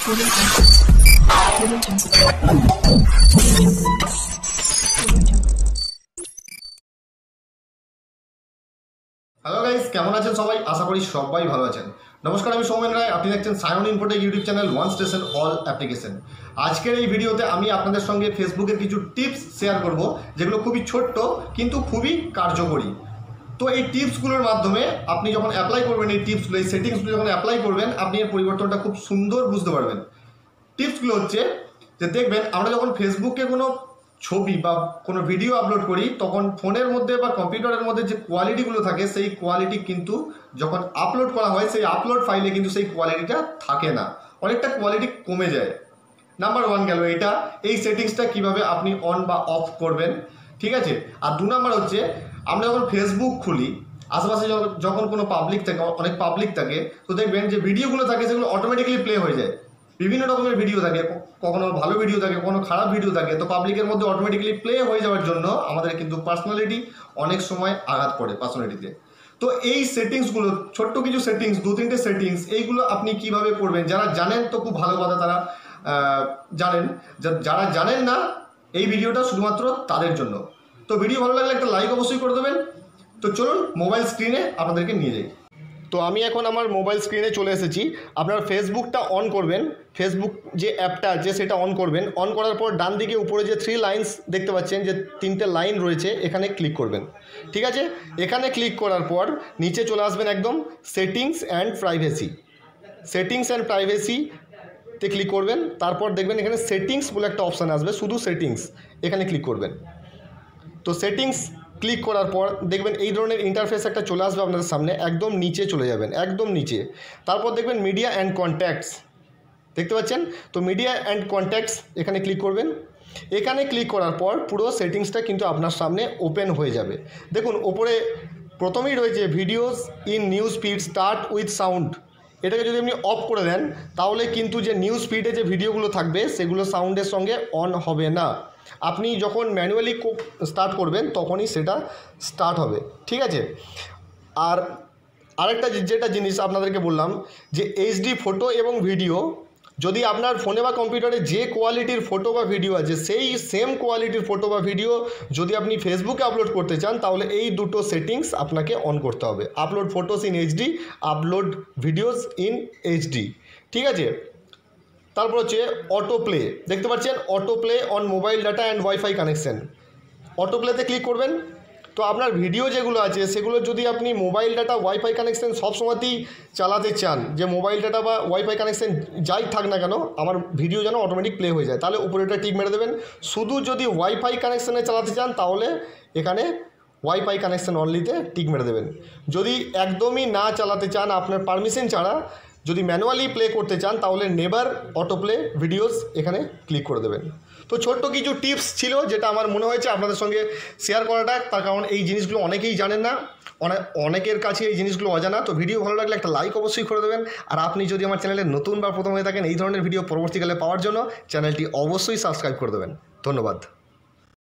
Hello guys, কেমন আছেন সবাই? আশা করি সবাই ভালো আছেন। নমস্কার, আমি সৌমেন রায়। আপনি দেখছেন Sayan Infotech YouTube channel one station all application. আজকের এই ভিডিওতে আমি আপনাদের সঙ্গে ফেসবুকের কিছু টিপস শেয়ার করব, যেগুলো খুবই ছোট্ট কিন্তু খুবই কার্যকরী। তো এই টিপসগুলোর মাধ্যমে আপনি যখন অ্যাপ্লাই করবেন, এই টিপসগুলো, এই সেটিংসগুলো যখন অ্যাপ্লাই করবেন, আপনি এর পরিবর্তনটা খুব সুন্দর বুঝতে পারবেন। টিপসগুলো হচ্ছে যে, দেখবেন আমরা যখন ফেসবুকে কোনো ছবি বা কোনো ভিডিও আপলোড করি, তখন ফোনের মধ্যে বা কম্পিউটারের মধ্যে যে কোয়ালিটিগুলো থাকে, সেই কোয়ালিটি কিন্তু যখন আপলোড করা হয়, সেই আপলোড ফাইলে কিন্তু সেই কোয়ালিটিটা থাকে না, অনেকটা কোয়ালিটি কমে যায়। নাম্বার ওয়ান গেল এটা। এই সেটিংসটা কিভাবে আপনি অন বা অফ করবেন, ঠিক আছে? আর দু নাম্বার হচ্ছে, আমরা যখন ফেসবুক খুলি, আশেপাশে যখন কোনো পাবলিক থাকে, অনেক পাবলিক থাকে, তো দেখবেন যে ভিডিওগুলো থাকে সেগুলো অটোমেটিক্যালি প্লে হয়ে যায়। বিভিন্ন রকমের ভিডিও থাকে, কখনো ভালো ভিডিও থাকে, কখনো খারাপ ভিডিও থাকে। তো পাবলিকের মধ্যে অটোমেটিক্যালি প্লে হয়ে যাওয়ার জন্য আমাদের কিন্তু পার্সোনালিটি অনেক সময় আঘাত পড়ে পার্সোনালিটিতে। তো এই সেটিংসগুলো, ছোট্ট কিছু সেটিংস, দু তিনটে সেটিংস, এইগুলো আপনি কিভাবে করবেন, যারা জানেন তো খুব ভালো কথা, তারা জানেন। যারা জানেন না, এই ভিডিওটা শুধুমাত্র তাদের জন্য। তো ভিডিও ভালো লাগলে একটা লাইক অবশ্যই করে দেবেন। তো চলুন মোবাইল স্ক্রিনে আপনাদেরকে নিয়ে যাই। তো আমি এখন আমার মোবাইল স্ক্রিনে চলে এসেছি। আপনার ফেসবুকটা অন করবেন, ফেসবুক যে অ্যাপটা আছে সেটা অন করবেন। অন করার পর ডান দিকে উপরে যে থ্রি লাইন্স দেখতে পাচ্ছেন, যে তিনটে লাইন রয়েছে, এখানে ক্লিক করবেন, ঠিক আছে? এখানে ক্লিক করার পর নিচে চলে আসবেন একদম settings and privacy. Settings and প্রাইভেসিতে ক্লিক করবেন। তারপর দেখবেন এখানে সেটিংস বলে একটা অপশান আসবে, শুধু সেটিংস, এখানে ক্লিক করবেন। তো সেটিংস ক্লিক করার পর দেখবেন এই ধরনের ইন্টারফেস একটা চলে আসবে আপনাদের সামনে। একদম নিচে চলে যাবেন, একদম নিচে। তারপর দেখবেন মিডিয়া অ্যান্ড কন্ট্যাক্টস দেখতে পাচ্ছেন। তো মিডিয়া অ্যান্ড কন্ট্যাক্টস এখানে ক্লিক করবেন। এখানে ক্লিক করার পর পুরো সেটিংসটা কিন্তু আপনার সামনে ওপেন হয়ে যাবে। দেখুন ওপরে প্রথমেই রয়েছে videos in news feed start with sound. এটাকে যদি আপনি অফ করে দেন, তাহলে কিন্তু যে নিউজ ফিডে যে ভিডিওগুলো থাকবে, সেগুলো সাউন্ডের সঙ্গে অন হবে না। আপনি যখন ম্যানুয়ালি স্টার্ট করবেন, তখনই সেটা স্টার্ট হবে, ঠিক আছে? আর আরেকটা যেটা জিনিস আপনাদেরকে বললাম, যে এইচডি ফটো এবং ভিডিও, যদি আপনার ফোনে বা কম্পিউটারে যে কোয়ালিটির ফটো বা ভিডিও আছে, সেই সেম কোয়ালিটির ফটো বা ভিডিও যদি আপনি ফেসবুকে আপলোড করতে চান, তাহলে এই দুটো সেটিংস আপনাকে অন করতে হবে। Upload photos in HD, upload videos in HD, ঠিক আছে? তারপর হচ্ছে অটো প্লে, দেখতে পাচ্ছেন auto play on mobile data and wifi connection. Auto প্লেতে ক্লিক করবেন। তো আপনার ভিডিও যেগুলো আছে, সেগুলো যদি আপনি মোবাইল ডাটা ওয়াইফাই কানেকশান সবসময়তেই চালাতে চান, যে মোবাইল ডাটা বা ওয়াইফাই কানেকশান যাই থাক না কেন, আমার ভিডিও যেন অটোমেটিক প্লে হয়ে যায়, তাহলে উপরেটা টিক মেরে দেবেন। শুধু যদি ওয়াইফাই কানেকশানে চালাতে চান, তাহলে এখানে ওয়াইফাই কানেকশান অনলিতে টিক মেরে দেবেন। যদি একদমই না চালাতে চান, আপনার পারমিশন ছাড়া যদি ম্যানুয়ালি প্লে করতে চান, তাহলে নেভার অটো প্লে ভিডিওস এখানে ক্লিক করে দেবেন। তো ছোট্ট কিছু টিপস ছিল, যেটা আমার মনে হয়েছে আপনাদের সঙ্গে শেয়ার করাটা, তার কারণ এই জিনিসগুলো অনেকেই জানেন না, অনেকের কাছে এই জিনিসগুলো অজানা। তো ভিডিও ভালো লাগলে একটা লাইক অবশ্যই করে দেবেন। আর আপনি যদি আমার চ্যানেলে নতুন বা প্রথম হয়ে থাকেন, এই ধরনের ভিডিও পরবর্তীকালে পাওয়ার জন্য চ্যানেলটি অবশ্যই সাবস্ক্রাইব করে দেবেন। ধন্যবাদ।